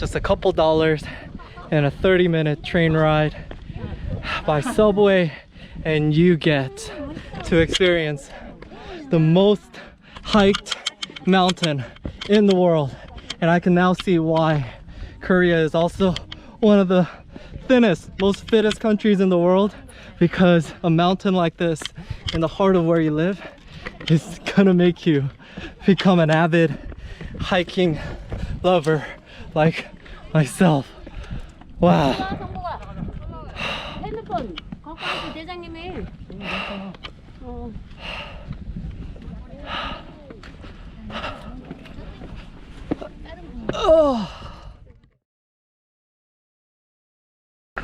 just a couple dollars and a 30-minute train ride by subway, and you get to experience the most hiked mountain in the world. And I can now see why Korea is also one of the thinnest, most fittest countries in the world, because a mountain like this in the heart of where you live is gonna make you become an avid hiking lover like myself. Wow. Oh.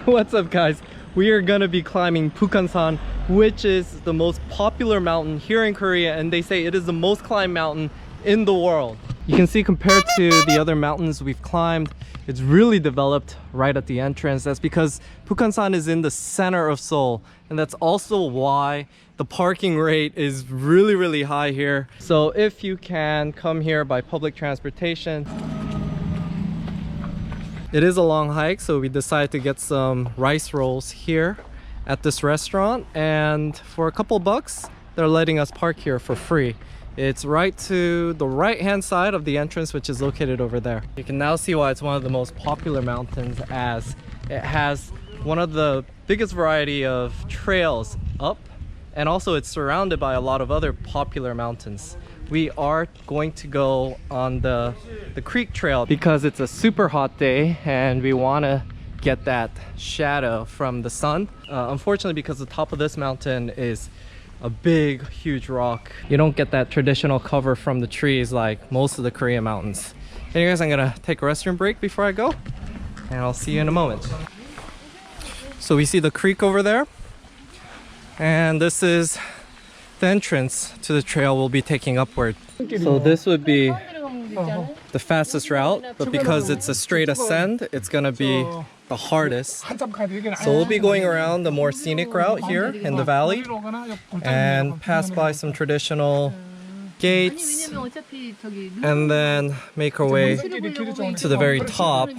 What's up, guys? We are gonna be climbing Bukhansan, which is the most popular mountain here in Korea, and they say it is the most climbed mountain in the world. You can see, compared to the other mountains we've climbed, it's really developed right at the entrance. That's because Bukhansan is in the center of Seoul, and that's also why the parking rate is really high here. So if you can come here by public transportation. It is a long hike, so we decided to get some rice rolls here at this restaurant, and for a couple bucks they're letting us park here for free. It's right to the right hand side of the entrance, which is located over there. You can now see why it's one of the most popular mountains, as it has one of the biggest variety of trails up, and also it's surrounded by a lot of other popular mountains. We are going to go on the creek trail because it's a super hot day and we want to get that shadow from the sun. Unfortunately, because the top of this mountain is a big, huge rock, you don't get that traditional cover from the trees like most of the Korean mountains. Anyways, I'm gonna take a restroom break before I go, and I'll see you in a moment. So we see the creek over there, and this is the entrance to the trail we'll be taking upward. So this would be the fastest route, but because it's a straight ascent, it's gonna be the hardest. So we'll be going around the more scenic route here in the valley and pass by some traditional gates, and then make our way to the very top,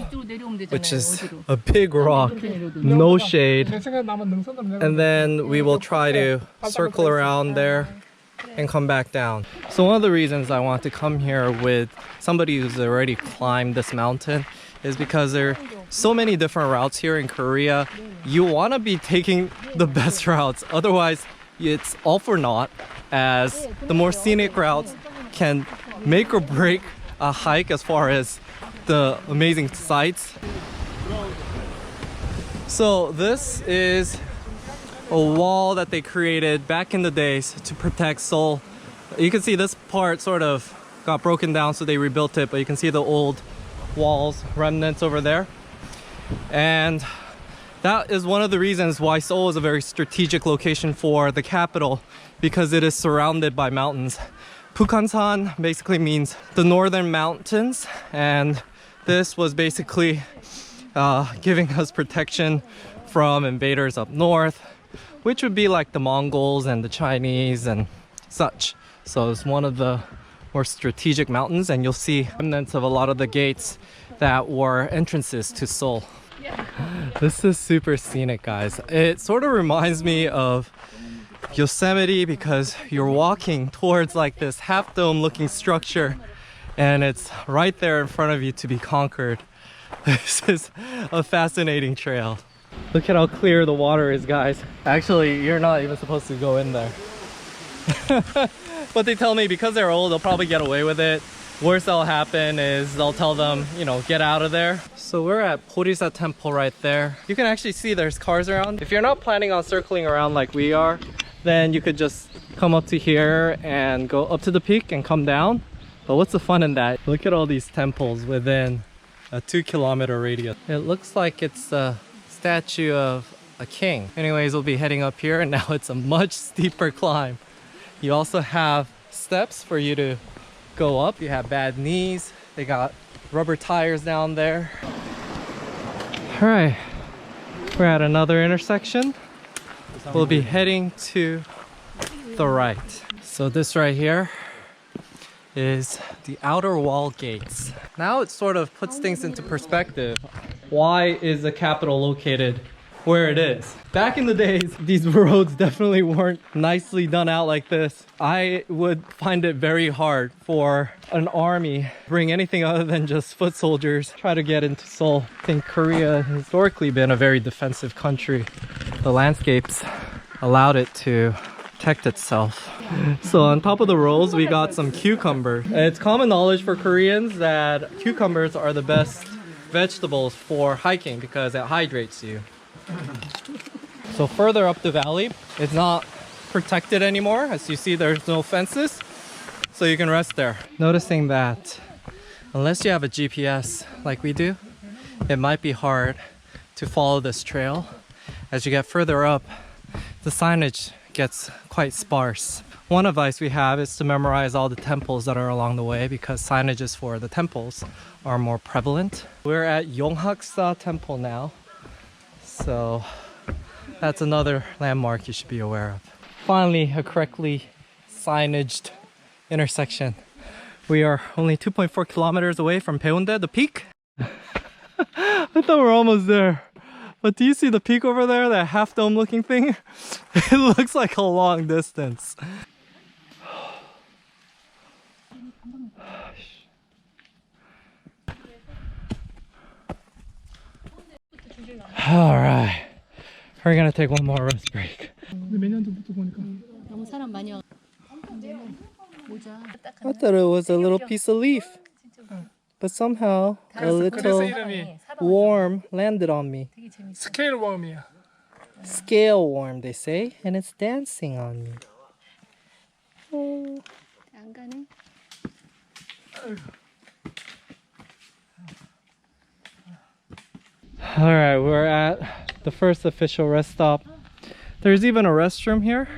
which is a big rock, no shade, and then we will try to circle around there and come back down. So one of the reasons I want to come here with somebody who's already climbed this mountain is because there are so many different routes here in Korea. You want to be taking the best routes, otherwise it's all for naught, as the more scenic routes can make or break a hike as far as the amazing sights. So this is a wall that they created back in the days to protect Seoul. You can see this part sort of got broken down, so they rebuilt it, but you can see the old walls, remnants over there. And that is one of the reasons why Seoul is a very strategic location for the capital, because it is surrounded by mountains. Bukhansan basically means the northern mountains, and this was basically giving us protection from invaders up north, which would be like the Mongols and the Chinese and such. So it's one of the more strategic mountains, and you'll see remnants of a lot of the gates that were entrances to Seoul. This is super scenic, guys. It sort of reminds me of Yosemite, because you're walking towards like this half-dome looking structure and it's right there in front of you to be conquered. This is a fascinating trail. Look at how clear the water is, guys. Actually, you're not even supposed to go in there. But they tell me because they're old, they'll probably get away with it. Worst that'll happen is they'll tell them, you know, get out of there. So we're at Porisa Temple right there. You can actually see there's cars around. If you're not planning on circling around like we are, then you could just come up to here and go up to the peak and come down. But what's the fun in that? Look at all these temples within a 2-kilometer radius. It looks like it's a statue of a king. Anyways, we'll be heading up here, and now it's a much steeper climb. You also have steps for you to go up. You have bad knees. They got rubber tires down there. All right, we're at another intersection. We'll be heading to the right. So this right here is the outer wall gates. Now it sort of puts things into perspective. Why is the capital located where it is? Back in the days, these roads definitely weren't nicely done out like this. I would find it very hard for an army to bring anything other than just foot soldiers try to get into Seoul. I think Korea has historically been a very defensive country. The landscapes allowed it to protect itself. So on top of the rolls, we got some cucumbers. It's common knowledge for Koreans that cucumbers are the best vegetables for hiking because it hydrates you. So further up the valley, it's not protected anymore. As you see, there's no fences, so you can rest there. Noticing that unless you have a GPS like we do, it might be hard to follow this trail. As you get further up, the signage gets quite sparse. One advice we have is to memorize all the temples that are along the way because signages for the temples are more prevalent. We're at Yonghaksa Temple now, so that's another landmark you should be aware of. Finally, a correctly signaged intersection. We are only 2.4 kilometers away from Paeondae, the peak. I thought we were almost there. But do you see the peak over there, that half dome looking thing? It looks like a long distance. All right, we're gonna take one more rest break. I thought it was a little piece of leaf, but somehow a little worm landed on me. 스케일 웜이야. Scale worm, they say, and it's dancing on me. 안 가네. Alright, we're at the first official rest stop. There's even a restroom here,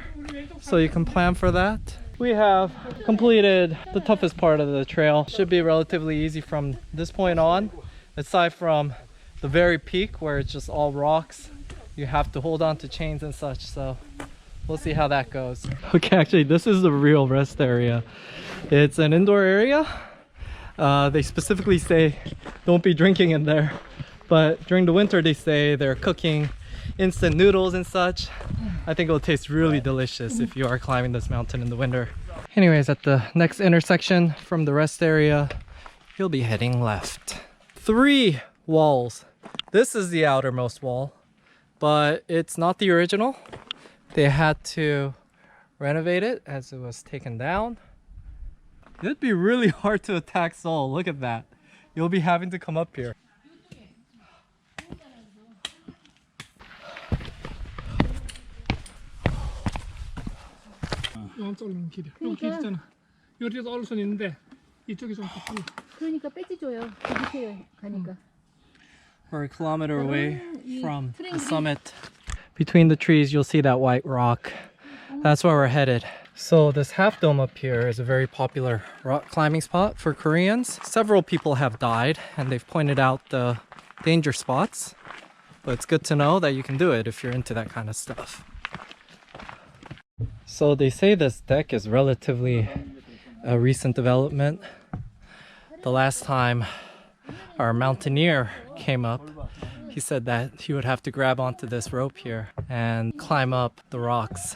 so you can plan for that. We have completed the toughest part of the trail. Should be relatively easy from this point on, aside from the very peak where it's just all rocks. You have to hold on to chains and such, so we'll see how that goes. Okay, actually this is the real rest area. It's an indoor area. They specifically say don't be drinking in there. But during the winter, they say they're cooking instant noodles and such. I think it'll taste really delicious if you are climbing this mountain in the winter. Anyways, at the next intersection from the rest area, you'll be heading left. 3 walls. This is the outermost wall, but it's not the original. They had to renovate it as it was taken down. It'd be really hard to attack Seoul. Look at that. You'll be having to come up here. 이쪽으로 길이야. 여기 길 있잖아. 여기서 얼선 있는데 이쪽이 좀 가까워. 그러니까 배지 줘요. 밑에 가니까. We're a kilometer away from the summit. Between the trees, you'll see that white rock. That's where we're headed. So this half dome up here is a very popular rock climbing spot for Koreans. Several people have died and they've pointed out the danger spots. But it's good to know that you can do it if you're into that kind of stuff. So they say this deck is relatively a recent development. The last time our mountaineer came up, he said that he would have to grab onto this rope here and climb up the rocks.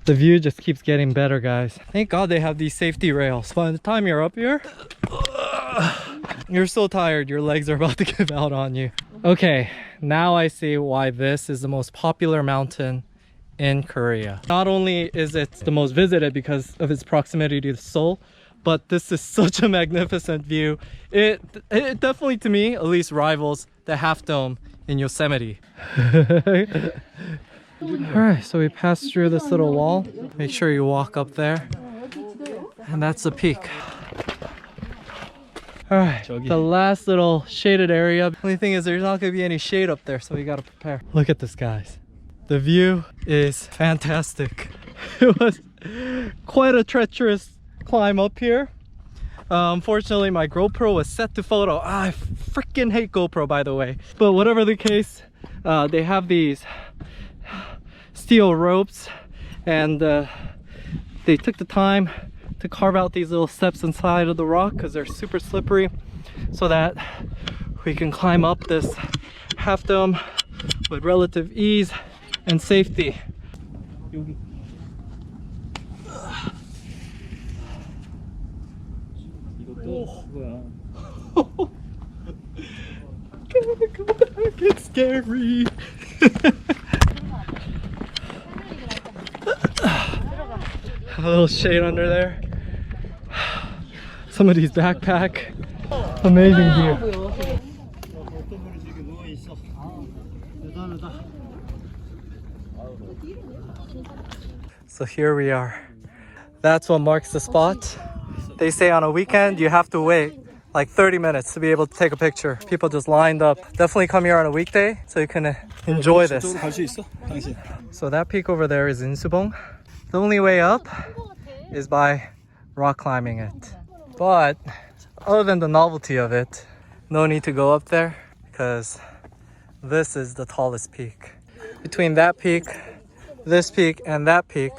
The view just keeps getting better, guys. Thank God they have these safety rails. By the time you're up here, you're so tired, your legs are about to give out on you. Okay, now I see why this is the most popular mountain in Korea. Not only is it the most visited because of its proximity to Seoul, but this is such a magnificent view. It definitely, to me, at least rivals the Half Dome in Yosemite. Alright, so we passed through this little wall. Make sure you walk up there. And that's the peak. Alright, the last little shaded area. Only thing is there's not going to be any shade up there, so we got to prepare. Look at this, guys. The view is fantastic. It was quite a treacherous climb up here. Unfortunately, my GoPro was set to photo. I freaking hate GoPro, by the way. But whatever the case, they have these steel ropes and they took the time to carve out these little steps inside of the rock because they're super slippery, so that we can climb up this half dome with relative ease and safety. 여기. 이것도 그거야. Go back, it's scary. A little shade under there. Somebody's backpack. Amazing view. So here we are. That's what marks the spot. They say on a weekend you have to wait like 30 minutes to be able to take a picture. People just lined up. Definitely come here on a weekday so you can enjoy this. So that peak over there is Insubong. The only way up is by rock climbing it. But other than the novelty of it, no need to go up there because this is the tallest peak. Between that peak, this peak, and that peak,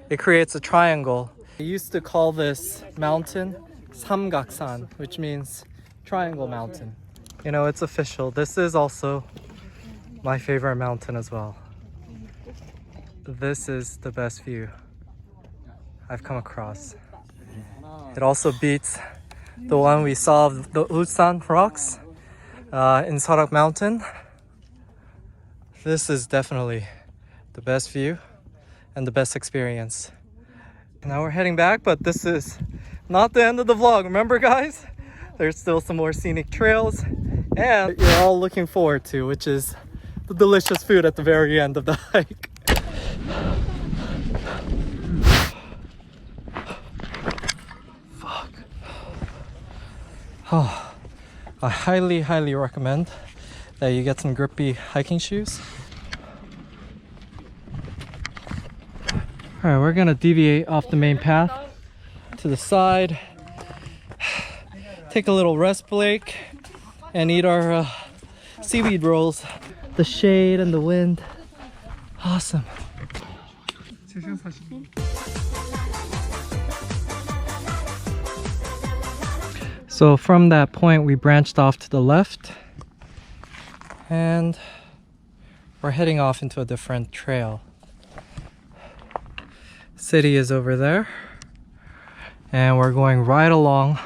it creates a triangle. They used to call this mountain Samgaksan, which means triangle mountain. You know, it's official. This is also my favorite mountain as well. This is the best view I've come across. It also beats the one we saw of the Ulsan rocks in Seoul Mountain. This is definitely the best view and the best experience. Now we're heading back, but this is not the end of the vlog. Remember, guys? There's still some more scenic trails and you're all looking forward to, which is the delicious food at the very end of the hike. Fuck. Oh, I highly recommend that you get some grippy hiking shoes. All right, we're gonna deviate off the main path to the side, take a little rest break, and eat our seaweed rolls. The shade and the wind, awesome. So from that point, we branched off to the left, and we're heading off into a different trail. City is over there, and we're going right along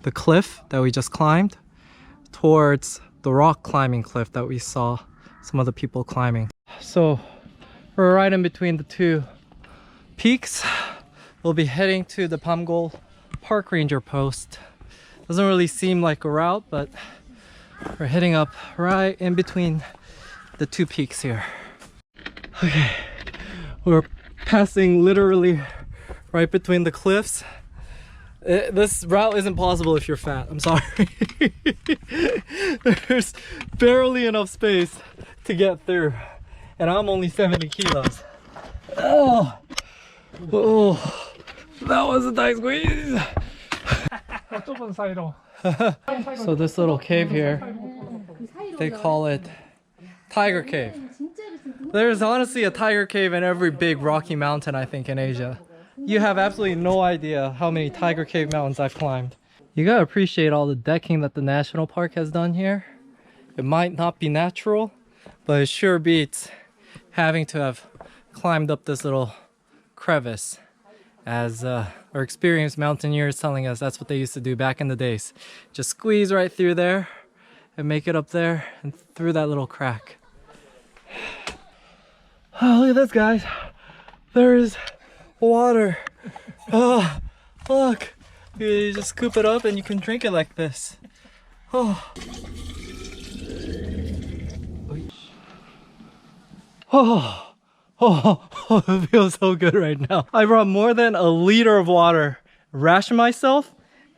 the cliff that we just climbed towards the rock climbing cliff that we saw some other people climbing. So we're right in between the two peaks. We'll be heading to the Pamgol Park Ranger post. Doesn't really seem like a route, but we're heading up right in between the two peaks here. Okay, we're passing literally right between the cliffs. This route isn't possible if you're fat. I'm sorry. There's barely enough space to get through, and I'm only 70 kilos. Oh, that was a tight squeeze. So this little cave here, they call it Tiger Cave. There's honestly a tiger cave in every big rocky mountain, I think, in Asia. You have absolutely no idea how many tiger cave mountains I've climbed. You gotta appreciate all the decking that the national park has done here. It might not be natural, but it sure beats having to have climbed up this little crevice, as our experienced mountaineer is telling us that's what they used to do back in the days. Just squeeze right through there and make it up there and through that little crack. Oh, look at this, guys. There is water. Oh, look. You just scoop it up and you can drink it like this. Oh. Oh, it feels so good right now. I brought more than a liter of water, rationed myself,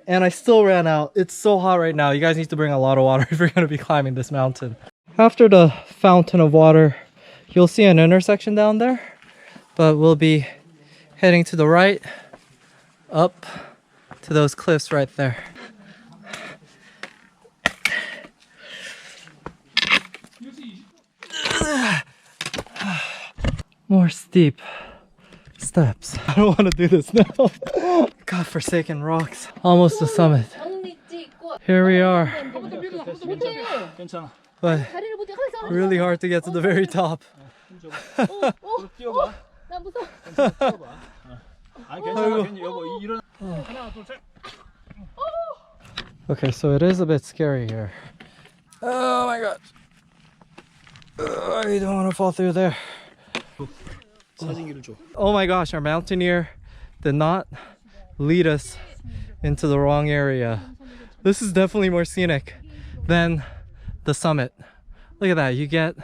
and I still ran out. It's so hot right now. You guys need to bring a lot of water if you're gonna be climbing this mountain. After the fountain of water, you'll see an intersection down there, but we'll be heading to the right, up to those cliffs right there. More steep steps. I don't want to do this now. God-forsaken rocks. Almost the summit. Here we are. 괜찮아. But really hard to get to the very top. 나 무서워. 아니 괜찮아. 여보 이런. 하나 둘 셋. Okay, so it is a bit scary here. Oh my god. I don't want to fall through there. 사진기를 줘. Oh my gosh, our mountaineer did not lead us into the wrong area. This is definitely more scenic than the summit. Look at that, you get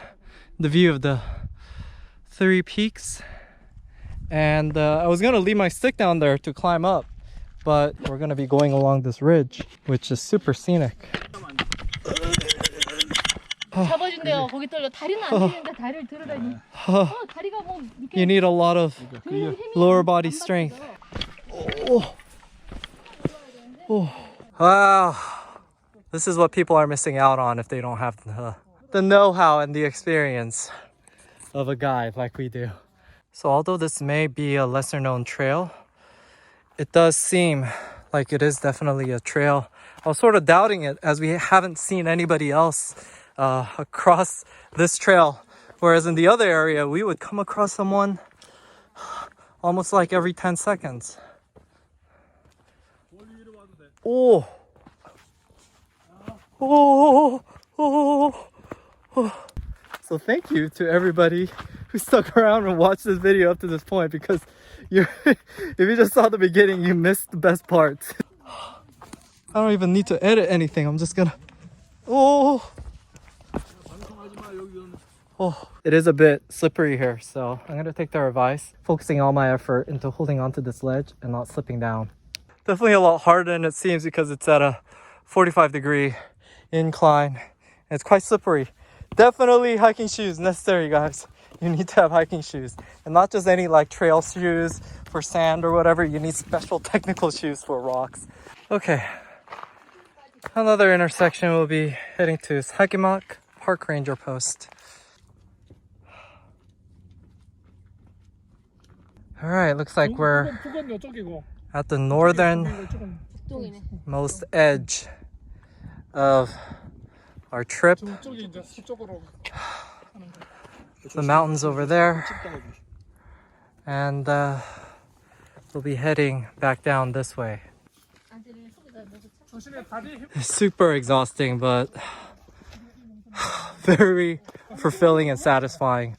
the view of the 3 peaks. And I was gonna leave my stick down there to climb up, but we're gonna be going along this ridge, which is super scenic. 잡아준대요. 거기 떨려. 다리는 안 들리는데 다리를 들으라니. 다리가 뭐 You need a lot of lower body strength. Oh. Oh. Wow. This is what people are missing out on if they don't have the know-how and the experience of a guide like we do. So although this may be a lesser known trail, it does seem like it is definitely a trail. I was sort of doubting it as we haven't seen anybody else across this trail. Whereas in the other area, we would come across someone almost like every 10 seconds. Oh. Oh. Oh. Oh. So thank you to everybody who stuck around and watched this video up to this point, because if you just saw the beginning, you missed the best parts. I don't even need to edit anything. I'm just gonna... Oh. Oh, it is a bit slippery here, so I'm gonna take their advice, focusing all my effort into holding onto this ledge and not slipping down. Definitely a lot harder than it seems because it's at a 45-degree incline. And it's quite slippery. Definitely hiking shoes necessary, guys. You need to have hiking shoes, and not just any like trail shoes for sand or whatever. You need special technical shoes for rocks. Okay, another intersection we'll be heading to is Hagimak Park Ranger Post. All right, looks like we're at the northernmost edge of our trip. The mountains over there, and we'll be heading back down this way. It's super exhausting, but very fulfilling and satisfying.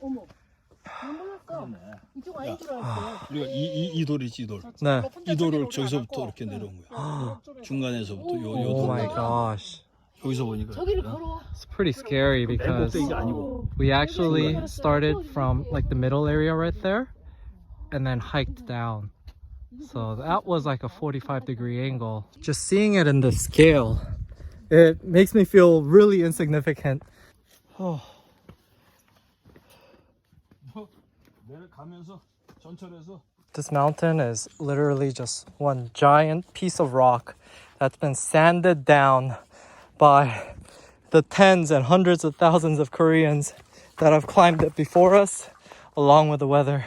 우리가 이 돌이지 이 돌. 네. 이 돌을 저기서부터 이렇게 내려온 거야. 중간에서부터 요 Oh my 돌. gosh. 여기서 보니까. It's pretty scary because we actually started from like the middle area right there and then hiked down. So that was like a 45-degree angle. Just seeing it in the scale, it makes me feel really insignificant. Oh. 내려가면서 전철에서 This mountain is literally just one giant piece of rock that's been sanded down by the tens and hundreds of thousands of Koreans that have climbed it before us, along with the weather.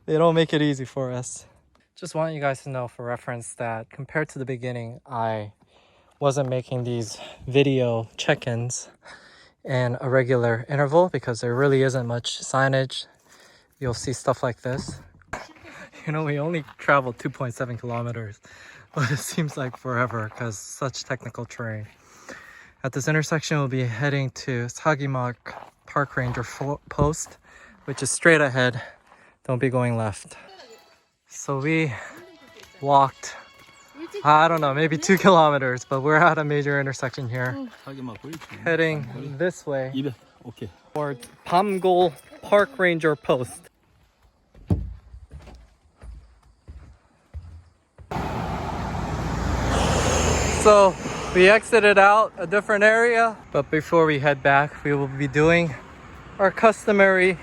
They don't make it easy for us. Just want you guys to know for reference that compared to the beginning, I wasn't making these video check-ins in a regular interval because there really isn't much signage. You'll see stuff like this. You know, we only traveled 2.7 kilometers, but it seems like forever because such technical terrain. At this intersection, we'll be heading to Sagimak Park Ranger Post, which is straight ahead. Don't be going left. So we walked, I don't know, maybe 2 kilometers, but we're at a major intersection here, heading this way 오케이. towards Pamgol Park Ranger Post. So we exited out a different area, but before we head back, we will be doing our customary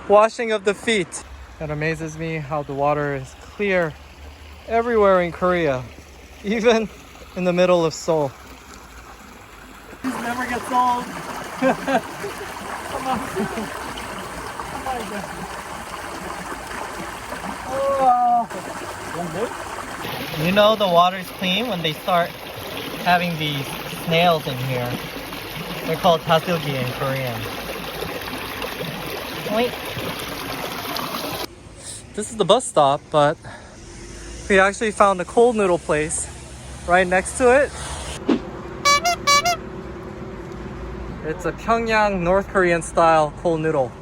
washing of the feet. It amazes me how the water is clear everywhere in Korea, even in the middle of Seoul. These never get old. Come on. You know the water's clean when they start having these snails in here. They're called tasilgi in Korean. Wait. This is the bus stop, but we actually found a cold noodle place right next to it. It's a Pyongyang North Korean style cold noodle.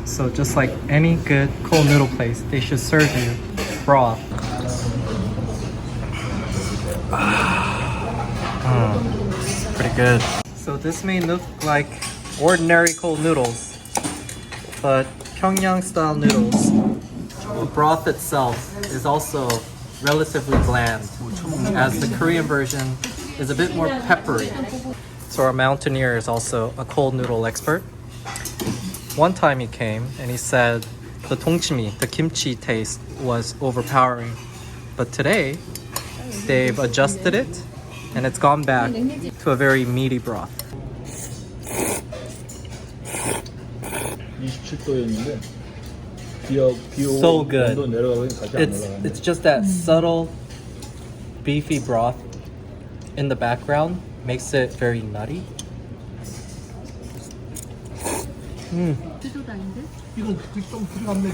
So just like any good cold noodle place, they should serve you broth. Pretty good. So this may look like ordinary cold noodles, but Pyongyang style noodles, the broth itself is also relatively bland, as the Korean version is a bit more peppery. So our mountaineer is also a cold noodle expert. One time he came and he said the tongchimi, the kimchi taste was overpowering. But today, they've adjusted it and it's gone back to a very meaty broth. 27도였는데 So good. It's just that subtle beefy broth in the background makes it very nutty. 이건 좀 들어갔네.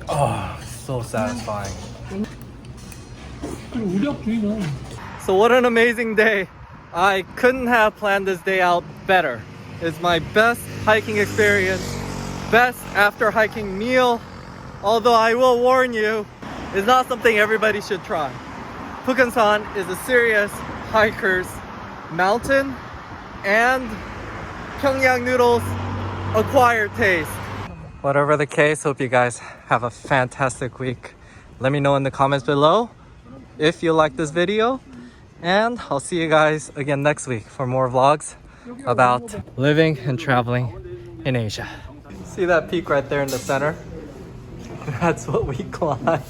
Oh, so satisfying. 그리고 우력주의는 So what an amazing day. I couldn't have planned this day out better. It's my best hiking experience, best after hiking meal. Although I will warn you, it's not something everybody should try. Bukhansan is a serious hiker's mountain and Pyongyang noodles acquired taste. Whatever the case, hope you guys have a fantastic week. Let me know in the comments below if you like this video, and I'll see you guys again next week for more vlogs about living and traveling in Asia. See that peak right there in the center? That's what we climbed.